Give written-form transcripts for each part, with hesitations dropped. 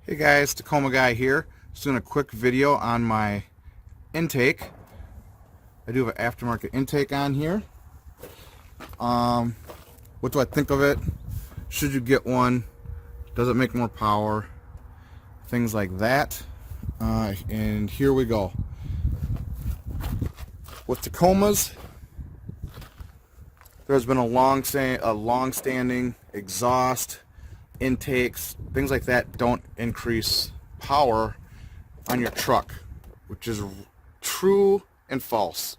Hey guys, Tacoma guy here. Just doing a quick video on my intake. I do have an aftermarket intake on here. What do I think of it? Should you get one? Does it make more power? Things like that. And here we go. With Tacomas, there's been a long-standing exhaust, intakes, things like that don't increase power on your truck, which is true and false.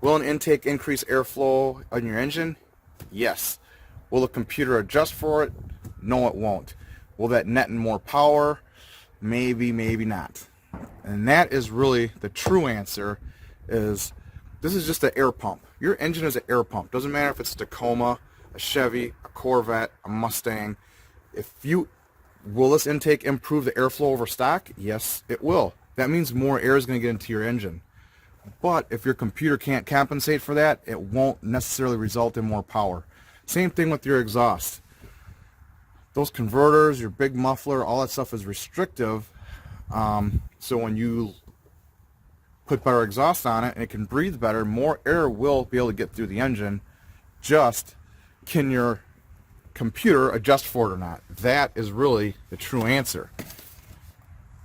Will an intake increase airflow on your engine? Yes. Will the computer adjust for it? No, it won't. Will that net in more power? Maybe, maybe not. And that is really the true answer. This is just an air pump. Your engine is an air pump. Doesn't matter if it's a Tacoma, a Chevy, a Corvette, a Mustang. Will this intake improve the airflow over stock? Yes, it will. That means more air is going to get into your engine. But if your computer can't compensate for that, it won't necessarily result in more power. Same thing with your exhaust. Those converters, your big muffler, all that stuff is restrictive. So when you put better exhaust on it and it can breathe better, more air will be able to get through the engine. Just can your computer adjust for it or not? That is really the true answer.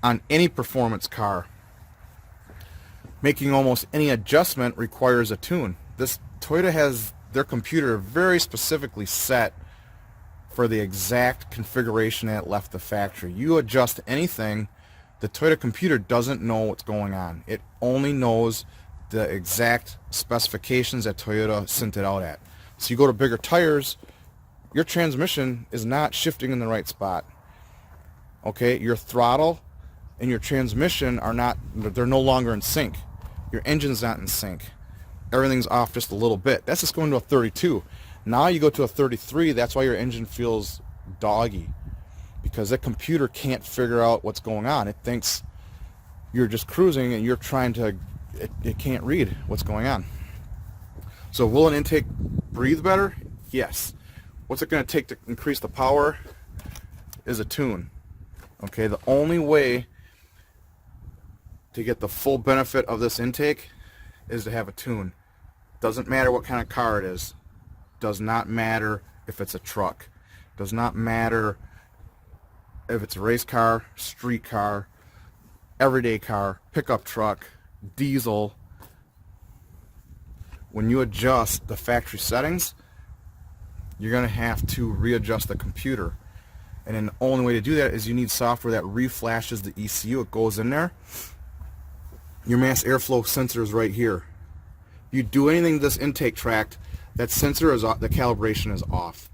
On any performance car, making almost any adjustment requires a tune. Toyota has their computer very specifically set for the exact configuration that it left the factory. You adjust anything, the Toyota computer doesn't know what's going on. It only knows the exact specifications that Toyota sent it out at. So you go to bigger tires, your transmission is not shifting in the right spot. Okay, your throttle and your transmission they're no longer in sync. Your engine's not in sync. Everything's off just a little bit. That's just going to a 32. Now you go to a 33, that's why your engine feels doggy. Because that computer can't figure out what's going on. It thinks you're just cruising and you're trying to, it can't read what's going on. So will an intake breathe better? Yes. What's it going to take to increase the power is a tune. Okay, the only way to get the full benefit of this intake is to have a tune. Doesn't matter what kind of car it is. Does not matter if it's a truck. Does not matter if it's a race car, street car, everyday car, pickup truck, diesel. When you adjust the factory settings, you're going to have to readjust the computer. And then the only way to do that is you need software that reflashes the ECU. It goes in there. Your mass airflow sensor is right here. If you do anything to this intake tract, that sensor is off, the calibration is off.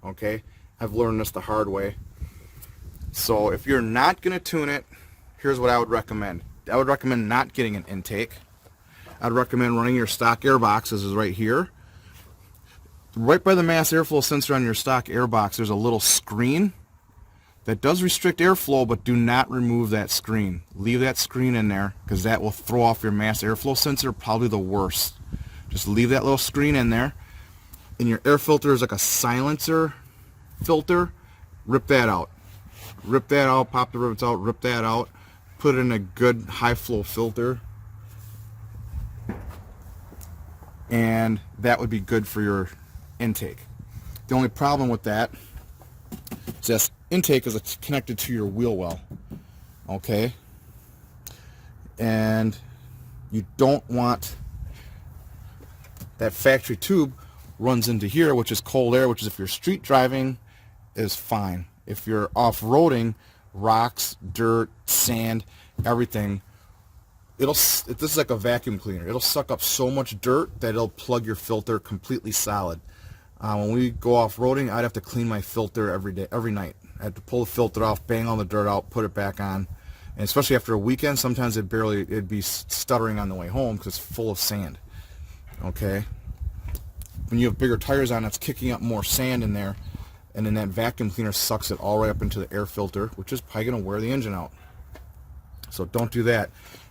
Okay? I've learned this the hard way. So if you're not going to tune it, here's what I would recommend. I would recommend not getting an intake. I'd recommend running your stock air box. This is right here. Right by the mass airflow sensor on your stock air box, there's a little screen that does restrict airflow, but do not remove that screen. Leave that screen in there because that will throw off your mass airflow sensor probably the worst. Just leave that little screen in there. And your air filter is like a silencer filter. Rip that out. Rip that out, pop the rivets out, rip that out. Put it in a good high flow filter. And that would be good for your intake. The only problem with that is this intake is connected to your wheel well. Okay? And you don't want that factory tube runs into here, which is cold air, which is if you're street driving is fine. If you're off-roading, rocks, dirt, sand, everything, this is like a vacuum cleaner. It'll suck up so much dirt that it'll plug your filter completely solid. When we go off-roading, I'd have to clean my filter every night. I had to pull the filter off, bang all the dirt out, put it back on. And especially after a weekend, sometimes it'd be stuttering on the way home because it's full of sand. Okay? When you have bigger tires on, it's kicking up more sand in there, and then that vacuum cleaner sucks it all right up into the air filter, which is probably going to wear the engine out. So don't do that.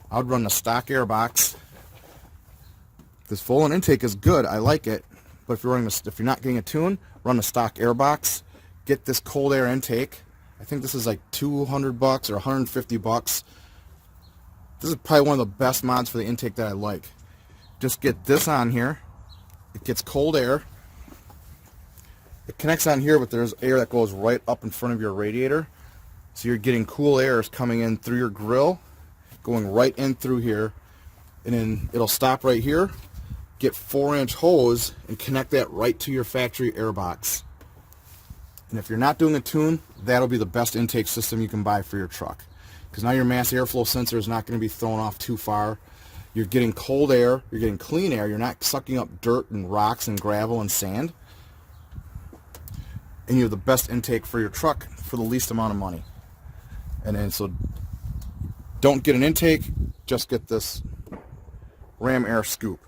I would run the stock air box. This full-on intake is good. I like it. But if you're not getting a tune, run the stock air box. Get this cold air intake. I think this is like 200 bucks or 150 bucks. This is probably one of the best mods for the intake that I like. Just get this on here. It gets cold air. It connects on here, but there's air that goes right up in front of your radiator. So you're getting cool air coming in through your grill, going right in through here, and then it'll stop right here. Get 4-inch hose and connect that right to your factory air box. And if you're not doing a tune, that'll be the best intake system you can buy for your truck. Because now your mass airflow sensor is not going to be thrown off too far. You're getting cold air, you're getting clean air, you're not sucking up dirt and rocks and gravel and sand. And you have the best intake for your truck for the least amount of money. And then so don't get an intake, just get this ram air scoop.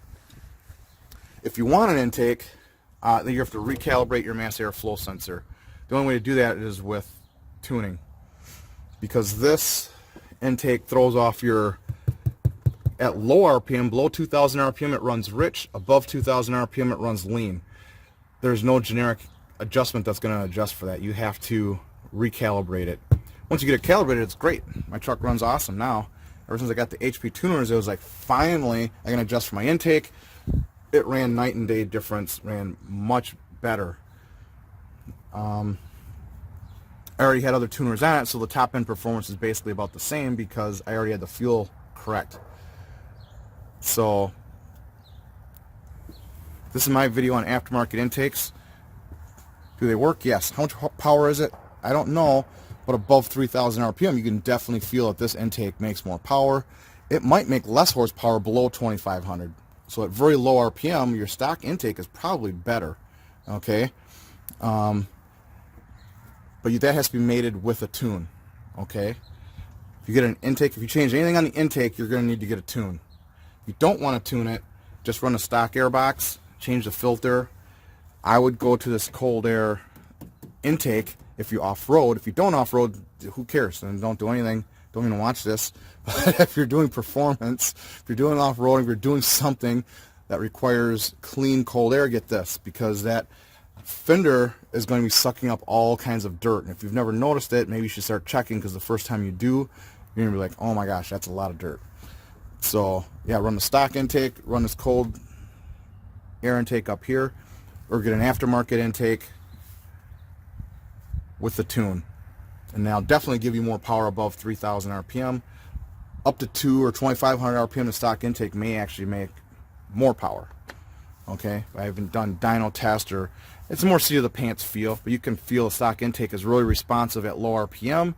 If you want an intake, then you have to recalibrate your mass airflow sensor. The only way to do that is with tuning, because this intake throws off your, at low RPM, below 2,000 RPM it runs rich, above 2,000 RPM it runs lean. There's no generic adjustment that's going to adjust for that. You have to recalibrate it. Once you get it calibrated, it's great. My truck runs awesome now. Ever since I got the HP tuners, it was like, finally I can adjust for my intake. It ran night and day difference, ran much better. I already had other tuners on it, so the top end performance is basically about the same because I already had the fuel correct. So this is my video on aftermarket intakes. Do they work? Yes. How much power is it? I don't know, but above 3,000 RPM you can definitely feel that this intake makes more power. It might make less horsepower below 2,500. So at very low RPM, your stock intake is probably better, okay? But that has to be mated with a tune, okay? If you get an intake, if you change anything on the intake, you're going to need to get a tune. If you don't want to tune it, just run a stock air box, change the filter. I would go to this cold air intake if you off-road. If you don't off-road, who cares? Then don't do anything. Don't even watch this. But if you're doing performance, if you're doing off-roading, if you're doing something that requires clean cold air, get this, because that fender is going to be sucking up all kinds of dirt. And if you've never noticed it, maybe you should start checking, because the first time you do, you're going to be like, oh my gosh, that's a lot of dirt. So yeah, run the stock intake, run this cold air intake up here, or get an aftermarket intake with the tune. And now definitely give you more power above 3,000 RPM. Up to 2 or 2,500 RPM, the stock intake may actually make more power. Okay, I haven't done dyno test, or it's more seat of the pants feel, but you can feel the stock intake is really responsive at low RPM.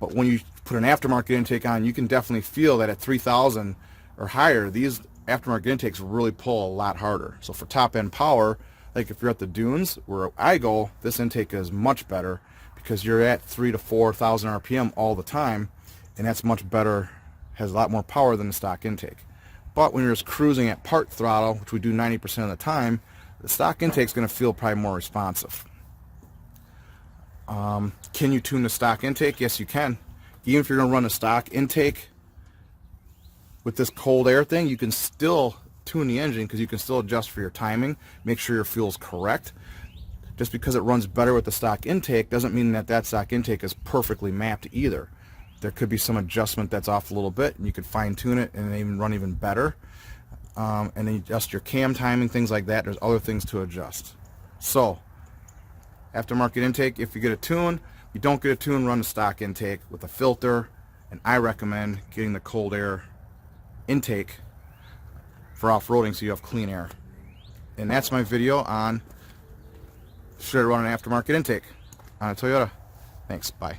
But when you put an aftermarket intake on, you can definitely feel that at 3,000 or higher, these aftermarket intakes really pull a lot harder. So for top end power, like if you're at the dunes where I go, this intake is much better, because you're at 3,000 to 4,000 RPM all the time, and that's much better, has a lot more power than the stock intake. But when you're just cruising at part throttle, which we do 90% of the time, the stock intake is going to feel probably more responsive. Can you tune the stock intake? Yes, you can. Even if you're going to run a stock intake with this cold air thing, you can still tune the engine, because you can still adjust for your timing, make sure your fuel's correct. Just because it runs better with the stock intake doesn't mean that that stock intake is perfectly mapped either. There could be some adjustment that's off a little bit, and you could fine tune it and even run even better. And then you adjust your cam timing, things like that. There's other things to adjust. So aftermarket intake, if you get a tune, if you don't get a tune, run the stock intake with a filter, and I recommend getting the cold air intake for off-roading so you have clean air. And that's my video on should I run an aftermarket intake on a Toyota. Thanks, bye.